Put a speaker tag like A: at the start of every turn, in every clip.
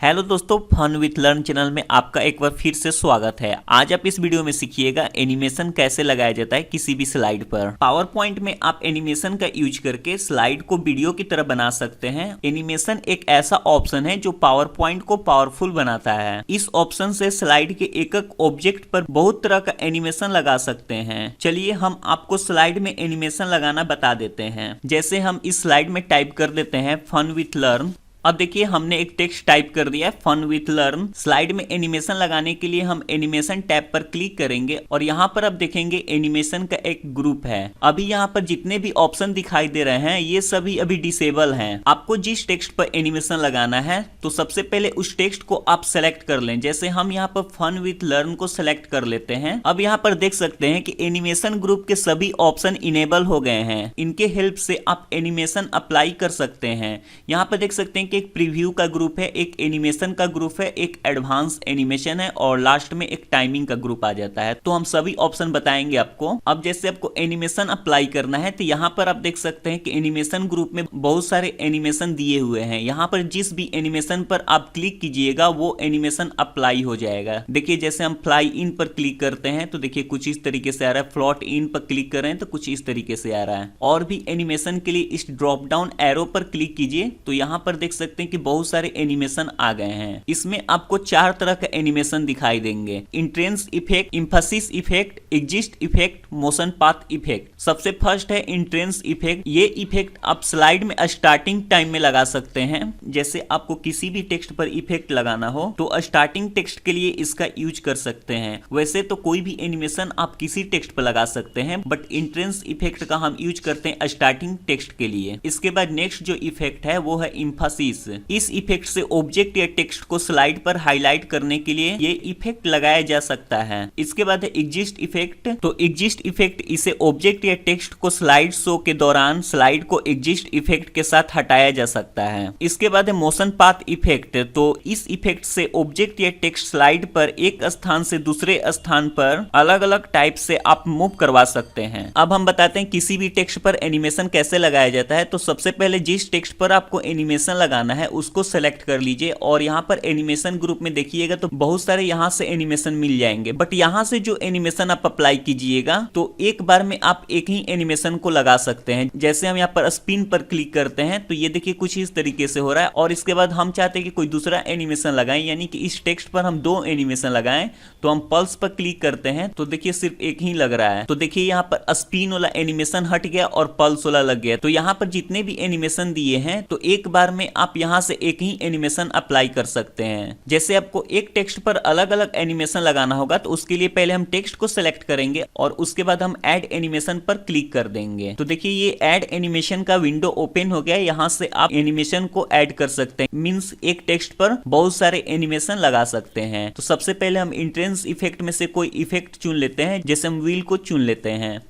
A: Hello दोस्तों, fun with learn channel में आपका एक बार फिर से स्वागत है। आज आप इस वीडियो में सीखिएगा एनिमेशन कैसे लगाया जाता है किसी भी स्लाइड पर। पावर पॉइंट में आप एनिमेशन का यूज करके स्लाइड को वीडियो की तरह बना सकते हैं। एनिमेशन एक ऐसा ऑप्शन है जो पावर पॉइंट को पावरफुल बनाता है। इस ऑप्शन से स्लाइड के एक एक ऑब्जेक्ट पर बहुत तरह का एनिमेशन लगा सकते हैं। चलिए हम आपको स्लाइड में एनिमेशन लगाना बता देते हैं। जैसे हम इस स्लाइड में टाइप कर देते हैं फन विथ लर्न। अब देखिए हमने एक टेक्स्ट टाइप कर दिया है फन विथ लर्न। स्लाइड में एनिमेशन लगाने के लिए हम एनिमेशन टैब पर क्लिक करेंगे और यहाँ पर अब देखेंगे एनिमेशन का एक ग्रुप है। अभी यहाँ पर जितने भी ऑप्शन दिखाई दे रहे हैं ये सभी अभी डिसेबल हैं। आपको जिस टेक्स्ट पर एनिमेशन लगाना है तो सबसे पहले उस टेक्स्ट को आप सेलेक्ट कर लें। जैसे हम यहाँ पर फन विथ लर्न को सेलेक्ट कर लेते हैं। अब यहाँ पर देख सकते हैं कि एनिमेशन ग्रुप के सभी ऑप्शन इनेबल हो गए हैं। इनके हेल्प से आप एनिमेशन अप्लाई कर सकते हैं। यहाँ पर देख सकते हैं कि एक प्रीव्यू का ग्रुप है, एक एनिमेशन का ग्रुप है, एक एडवांस एनिमेशन है और लास्ट में एक टाइमिंग का ग्रुप आ जाता है। तो हम सभी ऑप्शन बताएंगे आपको। अब जैसे आपको एनिमेशन अप्लाई करना है तो यहाँ पर आप देख सकते हैं कि एनिमेशन ग्रुप में बहुत सारे एनिमेशन दिए हुए हैं। यहाँ पर जिस भी एनिमेशन पर आप क्लिक कीजिएगा वो एनिमेशन अप्लाई हो जाएगा। देखिए जैसे हम फ्लाई इन पर क्लिक करते हैं तो देखिए कुछ इस तरीके से आ रहा है। फ्लोट इन पर क्लिक करें तो कुछ इस तरीके से आ रहा है। और भी एनिमेशन के लिए इस ड्रॉप डाउन एरो पर क्लिक कीजिए तो यहाँ पर देख सकते हैं कि बहुत सारे एनिमेशन आ गए हैं। इसमें आपको 4 तरह का एनिमेशन दिखाई देंगे। Entrance effect, emphasis effect, exist effect, motion path effect. सबसे फर्स्ट है इंट्रेंस इफेक्ट। ये इफेक्ट आप स्लाइड में स्टार्टिंग टाइम में लगा सकते हैं। जैसे आपको किसी भी टेक्स्ट पर इफेक्ट लगाना हो तो स्टार्टिंग टेक्स्ट के लिए इसका यूज कर सकते हैं। वैसे तो कोई भी एनिमेशन आप किसी टेक्स्ट पर लगा सकते हैं बट इंट्रेंस इफेक्ट का हम यूज करते हैं स्टार्टिंग टेक्स्ट के लिए। इसके बाद नेक्स्ट जो इफेक्ट है वो है एम्फेसिस। इस इफेक्ट से ऑब्जेक्ट या टेक्स्ट को स्लाइड पर हाईलाइट करने के लिए ये इफेक्ट लगाया जा सकता है। इसके बाद है एग्जिस्ट इफेक्ट। तो एग्जिस्ट इफेक्ट इसे ऑब्जेक्ट या टेक्स्ट को स्लाइड शो के दौरान स्लाइड को एग्जिस्ट इफेक्ट के साथ हटाया जा सकता है। इसके बाद है मोशन पाथ इफेक्ट। तो इस इफेक्ट से ऑब्जेक्ट या टेक्स्ट स्लाइड पर एक स्थान से दूसरे स्थान पर अलग अलग टाइप से आप मूव करवा सकते हैं। अब हम बताते हैं किसी भी टेक्स्ट पर एनिमेशन कैसे लगाया जाता है। तो सबसे पहले जिस टेक्स्ट पर आपको एनिमेशन लगाना है उसको सेलेक्ट कर लीजिए और यहाँ पर एनिमेशन ग्रुप में देखिएगा तो बहुत सारे यहाँ से एनिमेशन मिल जाएंगे। बट यहाँ से जो एनिमेशन आप अप्लाई कीजिएगा तो एक बार में आप एक ही एनिमेशन को लगा सकते हैं। जैसे हम यहाँ पर स्पिन पर क्लिक करते हैं तो ये देखिए कुछ इस तरीके से हो रहा है। और इसके बाद हम चाहते हैं कि कोई दूसरा एनिमेशन लगाएं, यानी कि इस टेक्स्ट पर हम 2 एनिमेशन लगाएं। तो हम पल्स पर क्लिक करते हैं तो देखिए सिर्फ एक ही लग रहा है। तो देखिए यहाँ पर स्पिन वाला एनिमेशन हट गया और पल्स वाला लग गया। तो यहाँ पर जितने भी एनिमेशन दिए हैं तो एक बार में आप यहाँ से एक ही एनिमेशन अप्लाई कर सकते हैं। जैसे आपको एक टेक्स्ट पर अलग अलग एनिमेशन लगाना होगा तो उसके लिए पहले हम टेक्स्ट को सिलेक्ट करेंगे और उसके बाद हम ऐड एनिमेशन पर क्लिक कर देंगे। तो देखिए ये ऐड एनिमेशन का विंडो ओपन हो गया। यहाँ से आप एनिमेशन को ऐड कर सकते हैं। मींस एक टेक्स्ट पर बहुत सारे एनिमेशन लगा सकते हैं। तो सबसे पहले हम इंट्रेंस इफेक्ट में से कोई इफेक्ट चुन लेते हैं। जैसे हम व्हील को चुन लेते हैं।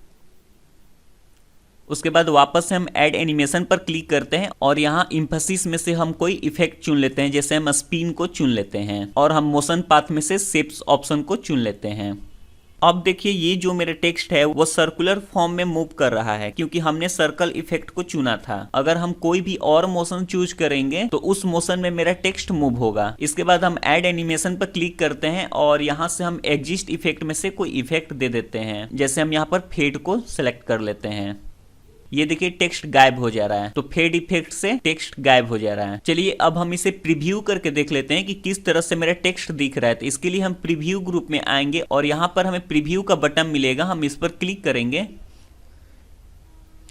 A: उसके बाद वापस से हम ऐड एनिमेशन पर क्लिक करते हैं और यहाँ एम्फेसिस में से हम कोई इफेक्ट चुन लेते हैं। जैसे हम स्पिन को चुन लेते हैं और हम मोशन पाथ में से शेप्स ऑप्शन को चुन लेते हैं। अब देखिए ये जो मेरा टेक्स्ट है वो सर्कुलर फॉर्म में मूव कर रहा है क्योंकि हमने सर्कल इफेक्ट को चुना था। अगर हम कोई भी और मोशन चूज करेंगे तो उस मोशन में मेरा टेक्स्ट मूव होगा। इसके बाद हम ऐड एनिमेशन पर क्लिक करते हैं और यहाँ से हम एग्जिस्ट इफेक्ट में से कोई इफेक्ट दे देते हैं। जैसे हम यहाँ पर फेड को सिलेक्ट कर लेते हैं। ये देखिए टेक्स्ट गायब हो जा रहा है। तो फेड इफेक्ट से टेक्स्ट गायब हो जा रहा है। चलिए अब हम इसे प्रीव्यू करके देख लेते हैं कि किस तरह से मेरा टेक्स्ट दिख रहा है। तो इसके लिए हम प्रीव्यू ग्रुप में आएंगे और यहाँ पर हमें प्रीव्यू का बटन मिलेगा। हम इस पर क्लिक करेंगे।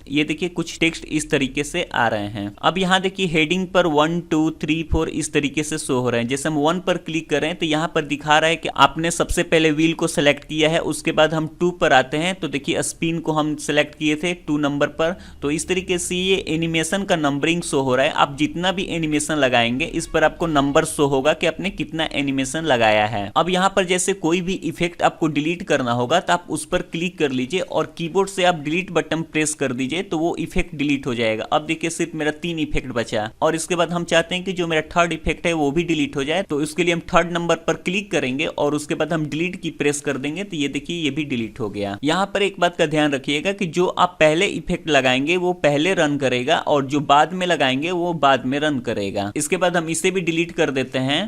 A: ये देखिए कुछ टेक्स्ट इस तरीके से आ रहे हैं। अब यहाँ देखिए हेडिंग पर 1 2 3 4 इस तरीके से शो हो रहे हैं। जैसे हम 1 पर क्लिक करें तो यहाँ पर दिखा रहा है कि आपने सबसे पहले व्हील को सिलेक्ट किया है। उसके बाद हम 2 पर आते हैं तो देखिए स्पिन को हम सिलेक्ट किए थे 2 नंबर पर। तो इस तरीके से ये एनिमेशन का नंबरिंग शो हो रहा है। आप जितना भी एनिमेशन लगाएंगे इस पर आपको नंबर शो होगा कि आपने कितना एनिमेशन लगाया है। अब यहाँ पर जैसे कोई भी इफेक्ट आपको डिलीट करना होगा तो आप उस पर क्लिक कर लीजिए और कीबोर्ड से आप डिलीट बटन प्रेस कर दीजिए दीजिए तो वो इफेक्ट डिलीट हो जाएगा। अब देखिए सिर्फ मेरा 3 इफेक्ट बचा और इसके बाद हम चाहते हैं कि जो मेरा थर्ड इफेक्ट है वो भी डिलीट हो जाए, तो उसके लिए हम थर्ड नंबर पर क्लिक करेंगे और उसके बाद हम डिलीट की प्रेस कर देंगे तो ये देखिए ये भी डिलीट हो गया। यहाँ पर एक बात का ध्यान रखिएगा कि जो आप पहले इफेक्ट लगाएंगे वो पहले रन करेगा और जो बाद में लगाएंगे वो बाद में रन करेगा। इसके बाद हम इसे भी डिलीट कर देते हैं।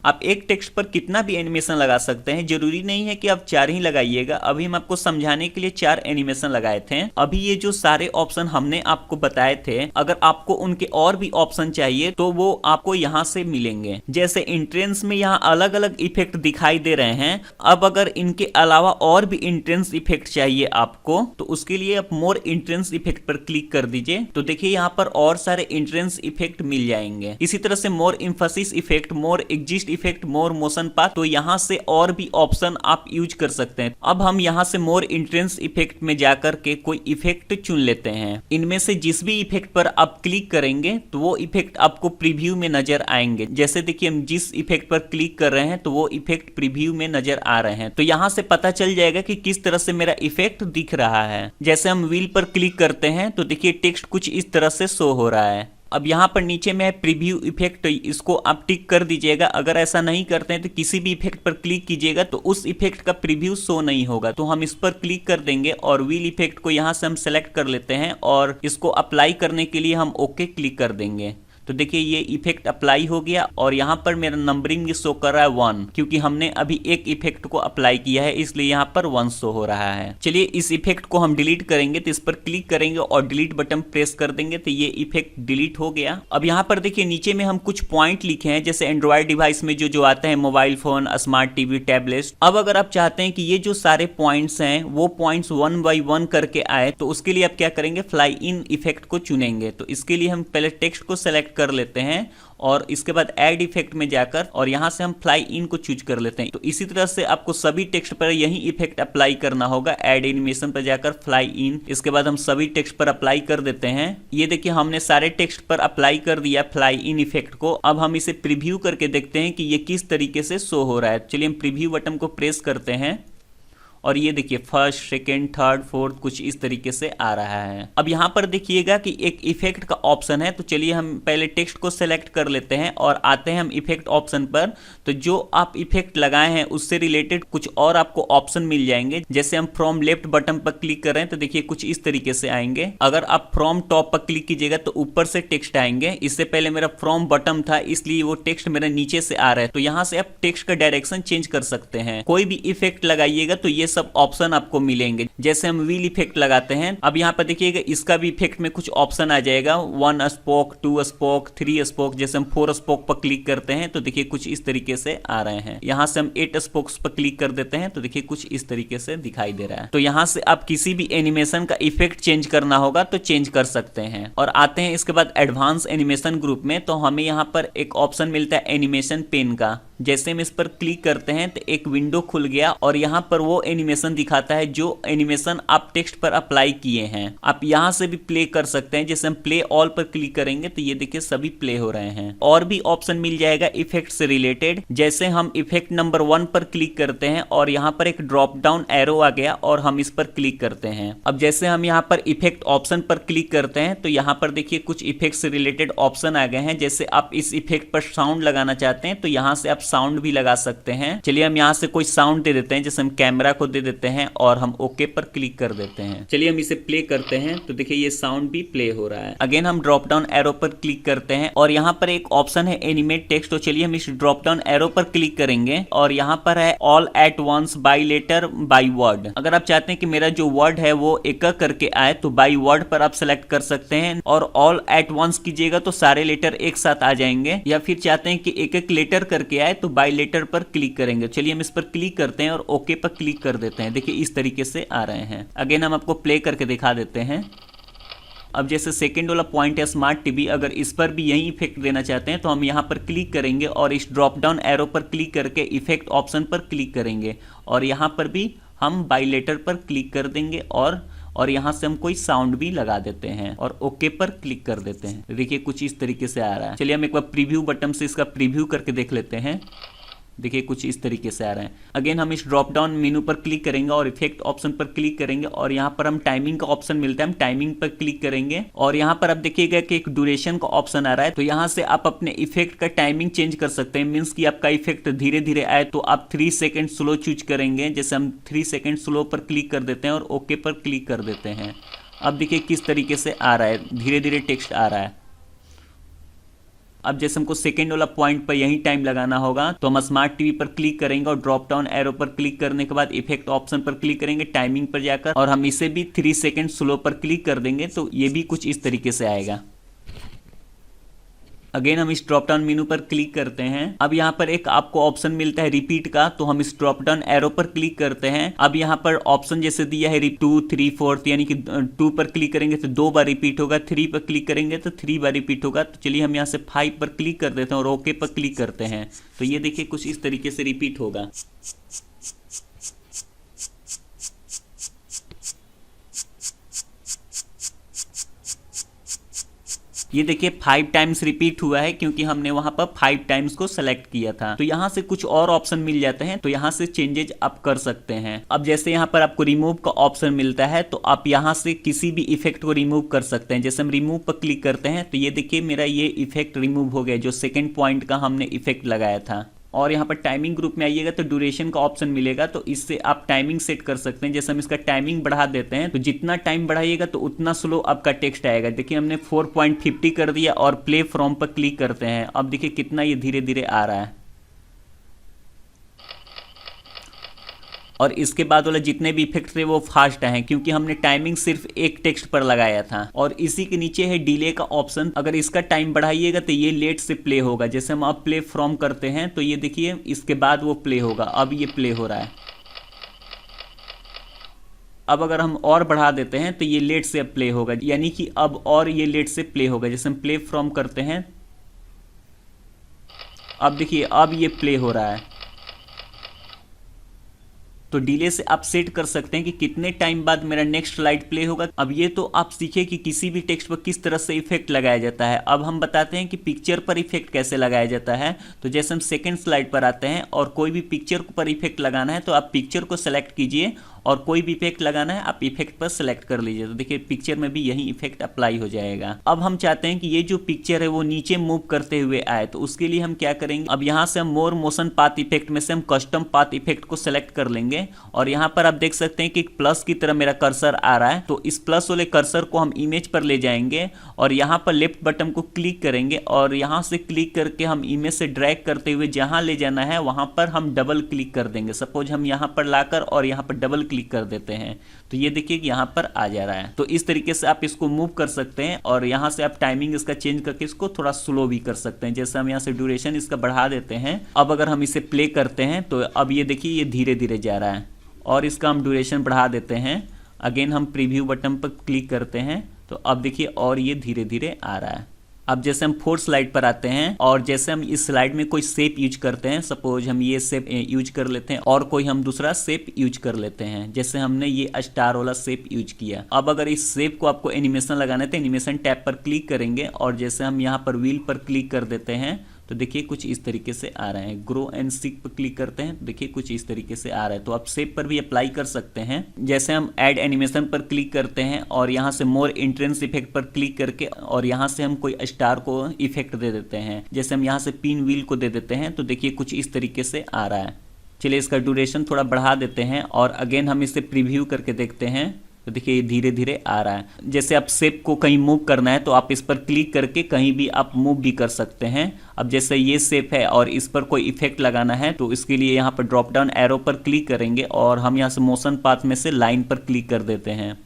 A: आप एक टेक्स्ट पर कितना भी एनिमेशन लगा सकते हैं, जरूरी नहीं है कि आप 4 ही लगाइएगा। अभी हम आपको समझाने के लिए 4 एनिमेशन लगाए थे। अभी ये जो सारे ऑप्शन हमने आपको बताए थे, अगर आपको उनके और भी ऑप्शन चाहिए तो वो आपको यहाँ से मिलेंगे। जैसे इंट्रेंस में यहाँ अलग अलग इफेक्ट दिखाई दे रहे हैं। अब अगर इनके अलावा और भी इंट्रेंस इफेक्ट चाहिए आपको तो उसके लिए आप मोर इंट्रेंस इफेक्ट पर क्लिक कर दीजिए, तो देखिए यहाँ पर और सारे इंट्रेंस इफेक्ट मिल जाएंगे। इसी तरह से मोर एम्फेसिस इफेक्ट, मोर एग्जिस्ट इफेक्ट, मोर मोशन पाथ, तो यहां से और भी ऑप्शन आप यूज कर सकते हैं। अब हम यहां से मोर इंट्रेंस इफेक्ट में जाकर के कोई इफेक्ट चुन लेते हैं। इनमें से जिस भी इफेक्ट पर आप क्लिक करेंगे तो वो इफेक्ट आपको प्रीव्यू में नजर आएंगे। जैसे देखिए हम जिस इफेक्ट पर क्लिक कर रहे हैं तो वो इफेक्ट प्रीव्यू में नजर आ रहे हैं, तो यहां से पता चल जाएगा कि किस तरह से मेरा इफेक्ट दिख रहा है। जैसे हम व्हील पर क्लिक करते हैं तो देखिए टेक्स्ट कुछ इस तरह से शो हो रहा है। अब यहाँ पर नीचे में है प्रीव्यू इफेक्ट, इसको आप टिक कर दीजिएगा। अगर ऐसा नहीं करते हैं तो किसी भी इफेक्ट पर क्लिक कीजिएगा तो उस इफेक्ट का प्रीव्यू शो नहीं होगा। तो हम इस पर क्लिक कर देंगे और व्हील इफेक्ट को यहाँ से हम सेलेक्ट कर लेते हैं और इसको अप्लाई करने के लिए हम ओके क्लिक कर देंगे। तो देखिए ये इफेक्ट अप्लाई हो गया और यहाँ पर मेरा नंबरिंग शो कर रहा है 1, क्योंकि हमने अभी एक इफेक्ट को अप्लाई किया है इसलिए यहाँ पर 1 शो हो रहा है। चलिए इस इफेक्ट को हम डिलीट करेंगे, तो इस पर क्लिक करेंगे और डिलीट बटन प्रेस कर देंगे तो ये इफेक्ट डिलीट हो गया। अब यहाँ पर देखिए नीचे में हम कुछ पॉइंट लिखे हैं, जैसे एंड्रॉइड डिवाइस में जो आते हैं, mobile phone, smart TV, tablet. अब अगर आप चाहते हैं कि ये जो सारे पॉइंट्स हैं वो पॉइंट्स 1 बाई 1 करके आए तो उसके लिए आप क्या करेंगे, फ्लाई इन इफेक्ट को चुनेंगे। तो इसके लिए हम पहले टेक्स्ट को सेलेक्ट कर लेते हैं और इसके बाद ऐड इफेक्ट में जाकर और यहां से हम फ्लाई इन को चूज कर लेते हैं। तो इसी तरह से आपको सभी टेक्स्ट पर यही इफेक्ट अप्लाई करना होगा। ऐड एनिमेशन पर जाकर फ्लाई इन, इसके बाद हम सभी टेक्स्ट पर अप्लाई कर देते हैं। ये देखिए हमने सारे टेक्स्ट पर अप्लाई कर दिया फ्लाई इन इफेक्ट को। अब हम इसे प्रीव्यू करके देखते हैं कि ये किस तरीके से शो हो रहा है। चलिए हम प्रीव्यू बटन को प्रेस करते हैं और ये देखिए फर्स्ट, सेकेंड, थर्ड, फोर्थ कुछ इस तरीके से आ रहा है। अब यहाँ पर देखिएगा कि एक इफेक्ट का ऑप्शन है, तो चलिए हम पहले टेक्स्ट को सेलेक्ट कर लेते हैं और आते हैं हम इफेक्ट ऑप्शन पर। तो जो आप इफेक्ट लगाए हैं उससे रिलेटेड कुछ और आपको ऑप्शन मिल जाएंगे। जैसे हम फ्रॉम लेफ्ट बटन पर क्लिक करें तो देखिए कुछ इस तरीके से आएंगे। अगर आप फ्रॉम टॉप पर क्लिक कीजिएगा तो ऊपर से टेक्स्ट आएंगे। इससे पहले मेरा फ्रॉम बटन था इसलिए वो टेक्स्ट मेरे नीचे से आ रहा है। तो यहाँ से आप टेक्स्ट का डायरेक्शन चेंज कर सकते हैं। कोई भी इफेक्ट लगाइएगा तो ये सब ऑप्शन आपको मिलेंगे। जैसे हम व्हील इफेक्ट लगाते हैं, अब यहाँ पर देखिएगा इसका भी इफेक्ट में कुछ ऑप्शन आ जाएगा, 1 स्पोक, 2 स्पोक, 3 स्पोक। जैसे हम 4 स्पोक पर क्लिक करते हैं तो देखिए कुछ इस तरीके से आ रहे हैं। यहाँ से हम 8 स्पोक्स पर क्लिक कर देते हैं तो देखिए कुछ इस तरीके से दिखाई दे रहा है। तो यहाँ से आप किसी भी एनिमेशन का इफेक्ट चेंज करना होगा तो चेंज कर सकते हैं। और आते हैं इसके बाद एडवांस एनिमेशन ग्रुप में, तो हमें यहाँ पर एक ऑप्शन मिलता है एनिमेशन पेन का। जैसे हम इस पर क्लिक करते हैं तो एक विंडो खुल गया और यहाँ पर वो एनिमेशन दिखाता है जो एनिमेशन आप टेक्स्ट पर अप्लाई किए हैं। आप यहाँ से भी प्ले कर सकते हैं। जैसे हम प्ले ऑल पर क्लिक करेंगे तो ये देखिए सभी प्ले हो रहे हैं। और भी ऑप्शन मिल जाएगा इफेक्ट से रिलेटेड। जैसे हम इफेक्ट नंबर 1 पर क्लिक करते हैं और यहाँ पर एक ड्रॉप डाउन एरो आ गया और हम इस पर क्लिक करते हैं। अब जैसे हम यहाँ पर इफेक्ट ऑप्शन पर क्लिक करते हैं तो यहाँ पर देखिए कुछ इफेक्ट से रिलेटेड ऑप्शन आ गए हैं। जैसे आप इस इफेक्ट पर साउंड लगाना चाहते हैं तो यहाँ से आप साउंड भी लगा सकते हैं। चलिए हम यहाँ से कोई साउंड दे देते हैं, जैसे हम कैमरा को दे देते हैं और हम ओके पर क्लिक कर देते हैं। चलिए हम इसे प्ले करते हैं तो देखिए ये साउंड भी प्ले हो रहा है। अगेन हम ड्रॉप डाउन एरो पर क्लिक करते हैं और यहाँ पर एक ऑप्शन है एनिमेट टेक्स्ट। तो चलिए हम इस ड्रॉप डाउन एरो पर क्लिक करेंगे और यहाँ पर है all at once, by letter, by word. अगर आप चाहते हैं कि मेरा जो वर्ड है वो एक करके आए तो बाई वर्ड पर आप सेलेक्ट कर सकते हैं और ऑल एट वंस कीजिएगा तो सारे लेटर एक साथ आ जाएंगे। या फिर चाहते हैं कि एक एक लेटर करके आए तो बाई लेटर पर क्लिक करेंगे। चलिए हम इस पर क्लिक करते हैं और ओके पर क्लिक कर देते हैं। देखिए इस तरीके से आ रहे हैं। अगेन हम आपको प्ले करके दिखा देते हैं। अब जैसे सेकंड वाला पॉइंट है स्मार्ट टीवी, अगर इस पर भी यही इफेक्ट देना चाहते हैं तो हम यहाँ पर क्लिक करेंगे और इस ड्रॉप डाउन एरो पर क्लिक करके इफेक्ट ऑप्शन पर क्लिक करेंगे और यहाँ पर भी हम बाइलेटर पर क्लिक कर देंगे और यहाँ से हम कोई साउंड भी लगा देते हैं और ओके पर क्लिक कर देते हैं। देखिए कुछ इस तरीके से आ रहा है। चलिए हम एक बार प्रीव्यू बटन से इसका प्रीव्यू करके देख लेते हैं। देखिए कुछ इस तरीके से आ रहा है। अगेन हम इस ड्रॉप डाउन मेनू पर क्लिक करेंगे और इफेक्ट ऑप्शन पर क्लिक करेंगे और यहाँ पर हम टाइमिंग का ऑप्शन मिलता है, हम टाइमिंग पर क्लिक करेंगे और यहाँ पर आप देखिएगा कि एक ड्यूरेशन का ऑप्शन आ रहा है। तो यहाँ से आप अपने इफेक्ट का टाइमिंग चेंज कर सकते हैं, मीन्स कि आपका इफेक्ट धीरे धीरे आए तो आप 3 सेकेंड स्लो चूज करेंगे। जैसे हम 3 सेकेंड स्लो पर क्लिक कर देते हैं और ओके पर क्लिक कर देते हैं। अब देखिए किस तरीके से आ रहा है, धीरे धीरे टेक्स्ट आ रहा है। अब जैसे हमको सेकेंड वाला पॉइंट पर यही टाइम लगाना होगा तो हम स्मार्ट टीवी पर क्लिक करेंगे और ड्रॉप डाउन एरो पर क्लिक करने के बाद इफेक्ट ऑप्शन पर क्लिक करेंगे टाइमिंग पर जाकर और हम इसे भी 3 सेकेंड स्लो पर क्लिक कर देंगे तो ये भी कुछ इस तरीके से आएगा। अगेन हम इस ड्रॉप डाउन मेनू पर क्लिक करते हैं। अब यहाँ पर एक आपको ऑप्शन मिलता है रिपीट का, तो हम इस ड्रॉप डाउन एरो पर क्लिक करते हैं। अब यहाँ पर ऑप्शन जैसे दिया है 2 3 4 यानी कि 2 पर क्लिक करेंगे तो 2 बार रिपीट होगा, 3 पर क्लिक करेंगे तो 3 बार रिपीट होगा। तो चलिए हम यहाँ से 5 पर क्लिक कर देते हैं और ओके पर क्लिक करते हैं तो ये देखिए कुछ इस तरीके से रिपीट होगा। ये देखिए 5 टाइम्स रिपीट हुआ है क्योंकि हमने वहां पर 5 टाइम्स को सेलेक्ट किया था। तो यहाँ से कुछ और ऑप्शन मिल जाते हैं तो यहाँ से चेंजेज आप कर सकते हैं। अब जैसे यहाँ पर आपको रिमूव का ऑप्शन मिलता है तो आप यहाँ से किसी भी इफेक्ट को रिमूव कर सकते हैं। जैसे हम रिमूव पर क्लिक करते हैं तो ये देखिए मेरा ये इफेक्ट रिमूव हो गया जो सेकेंड पॉइंट का हमने इफेक्ट लगाया था। और यहाँ पर टाइमिंग ग्रुप में आइएगा तो ड्यूरेशन का ऑप्शन मिलेगा तो इससे आप टाइमिंग सेट कर सकते हैं। जैसे हम इसका टाइमिंग बढ़ा देते हैं तो जितना टाइम बढ़ाइएगा तो उतना स्लो आपका टेक्स्ट आएगा। देखिए हमने 4.50 कर दिया और प्ले फ्रॉम पर क्लिक करते हैं। अब देखिए कितना ये धीरे धीरे आ रहा है। और इसके बाद वाले जितने भी इफेक्ट थे वो फास्ट हैं क्योंकि हमने टाइमिंग सिर्फ एक टेक्स्ट पर लगाया था। और इसी के नीचे है डिले का ऑप्शन, अगर इसका टाइम बढ़ाइएगा तो ये लेट से प्ले होगा। जैसे हम अब प्ले फ्रॉम करते हैं तो ये देखिए इसके बाद वो प्ले होगा। अब ये प्ले हो रहा है। अब अगर हम और बढ़ा देते हैं तो ये लेट से प्ले होगा, यानी कि अब और ये लेट से प्ले होगा। जैसे हम प्ले फ्रॉम करते हैं अब देखिए अब ये प्ले हो रहा है। तो डिले से आप सेट कर सकते हैं कि कितने टाइम बाद मेरा नेक्स्ट स्लाइड प्ले होगा। अब ये तो आप सीखे कि किसी भी टेक्स्ट पर किस तरह से इफेक्ट लगाया जाता है। अब हम बताते हैं कि पिक्चर पर इफेक्ट कैसे लगाया जाता है। तो जैसे हम सेकंड स्लाइड पर आते हैं और कोई भी पिक्चर पर इफेक्ट लगाना है तो आप पिक्चर को सेलेक्ट कीजिए और कोई भी इफेक्ट लगाना है आप इफेक्ट पर सेलेक्ट कर लीजिए। तो देखिए पिक्चर में भी यही इफेक्ट अप्लाई हो जाएगा। अब हम चाहते हैं कि ये जो पिक्चर है वो नीचे मूव करते हुए आए तो उसके लिए हम क्या करेंगे, अब यहाँ से हम मोर मोशन पाथ इफेक्ट में से हम कस्टम पाथ इफेक्ट को सेलेक्ट कर लेंगे और यहाँ पर आप देख सकते हैं कि प्लस की तरह मेरा कर्सर आ रहा है। तो इस प्लस वाले कर्सर को हम इमेज पर ले जाएंगे और यहाँ पर लेफ्ट बटन को क्लिक करेंगे और यहाँ से क्लिक करके हम इमेज से ड्रैग करते हुए जहाँ ले जाना है वहाँ पर हम डबल क्लिक कर देंगे। सपोज हम यहाँ पर लाकर और यहाँ पर डबल क्लिक कर देते हैं तो ये देखिए कि यहाँ पर आ जा रहा है। तो इस तरीके से आप इसको मूव कर सकते हैं और यहाँ से आप टाइमिंग इसका चेंज करके इसको थोड़ा स्लो भी कर सकते हैं। जैसे हम यहाँ से ड्यूरेशन इसका बढ़ा देते हैं। अब अगर हम इसे प्ले करते हैं तो अब ये देखिए ये धीरे धीरे जा रहा है और इसका हम ड्यूरेशन बढ़ा देते हैं। अगेन हम प्रीव्यू बटन पर क्लिक करते हैं तो अब देखिए और ये धीरे धीरे आ रहा है। अब जैसे हम 4th स्लाइड पर आते हैं और जैसे हम इस स्लाइड में कोई शेप यूज करते हैं, सपोज हम ये शेप यूज कर लेते हैं और कोई हम दूसरा शेप यूज कर लेते हैं। जैसे हमने ये स्टार वाला शेप यूज किया। अब अगर इस शेप को आपको एनिमेशन लगाना है तो एनिमेशन टैब पर क्लिक करेंगे और जैसे हम यहाँ पर व्हील पर क्लिक कर देते हैं तो देखिए कुछ इस तरीके से आ रहे हैं। ग्रो एंड सिक पर क्लिक करते हैं तो देखिए कुछ इस तरीके से आ रहा है। तो आप शेप पर भी अप्लाई कर सकते हैं। जैसे हम ऐड एनिमेशन पर क्लिक करते हैं और यहाँ से मोर एंट्रेंस इफेक्ट पर क्लिक करके और यहाँ से हम कोई स्टार को इफेक्ट दे देते हैं। जैसे हम यहाँ से पिन व्हील को दे देते हैं तो देखिए कुछ इस तरीके से आ रहा है। चलिए इसका ड्यूरेशन थोड़ा बढ़ा देते हैं और अगेन हम इसे प्रीव्यू करके देखते हैं तो देखिए ये धीरे धीरे आ रहा है। जैसे आप शेप को कहीं मूव करना है तो आप इस पर क्लिक करके कहीं भी आप मूव भी कर सकते हैं। अब जैसे ये शेप है और इस पर कोई इफेक्ट लगाना है तो इसके लिए यहाँ पर ड्रॉप डाउन एरो पर क्लिक करेंगे और हम यहाँ से मोशन पाथ में से लाइन पर क्लिक कर देते हैं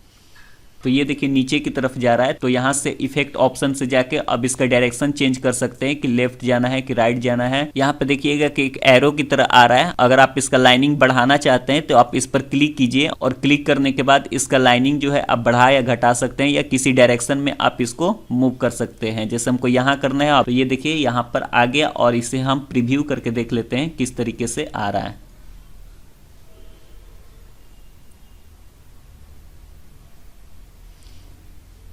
A: तो ये देखिए नीचे की तरफ जा रहा है। तो यहाँ से इफेक्ट ऑप्शन से जाके अब इसका डायरेक्शन चेंज कर सकते हैं कि लेफ्ट जाना है कि राइट जाना है। यहाँ पे देखिएगा कि एक एरो की तरह आ रहा है। अगर आप इसका लाइनिंग बढ़ाना चाहते हैं तो आप इस पर क्लिक कीजिए और क्लिक करने के बाद इसका लाइनिंग जो है आप बढ़ा या घटा सकते हैं या किसी डायरेक्शन में आप इसको मूव कर सकते हैं। जैसे हमको यहाँ करना है तो ये देखिए यहाँ पर आ गया और इसे हम प्रीव्यू करके देख लेते हैं किस तरीके से आ रहा है।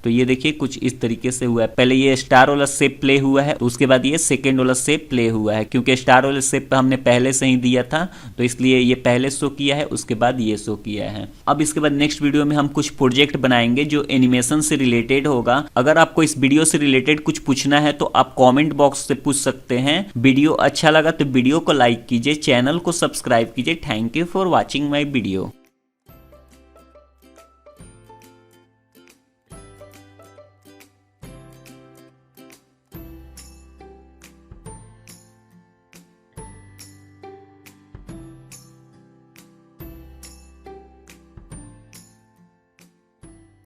A: तो ये देखिए कुछ इस तरीके से हुआ है। पहले ये स्टार वाला शेप प्ले हुआ है, उसके बाद ये सेकेंड वाला शेप प्ले हुआ है, क्योंकि स्टार वाला शेप हमने पहले से ही दिया था तो इसलिए ये पहले शो किया है, उसके बाद ये शो किया है। अब इसके बाद नेक्स्ट वीडियो में हम कुछ प्रोजेक्ट बनाएंगे जो एनिमेशन से रिलेटेड होगा। अगर आपको इस वीडियो से रिलेटेड कुछ पूछना है तो आप कमेंट बॉक्स से पूछ सकते हैं। वीडियो अच्छा लगा तो वीडियो को लाइक कीजिए, चैनल को सब्सक्राइब कीजिए। Thank you for watching my video.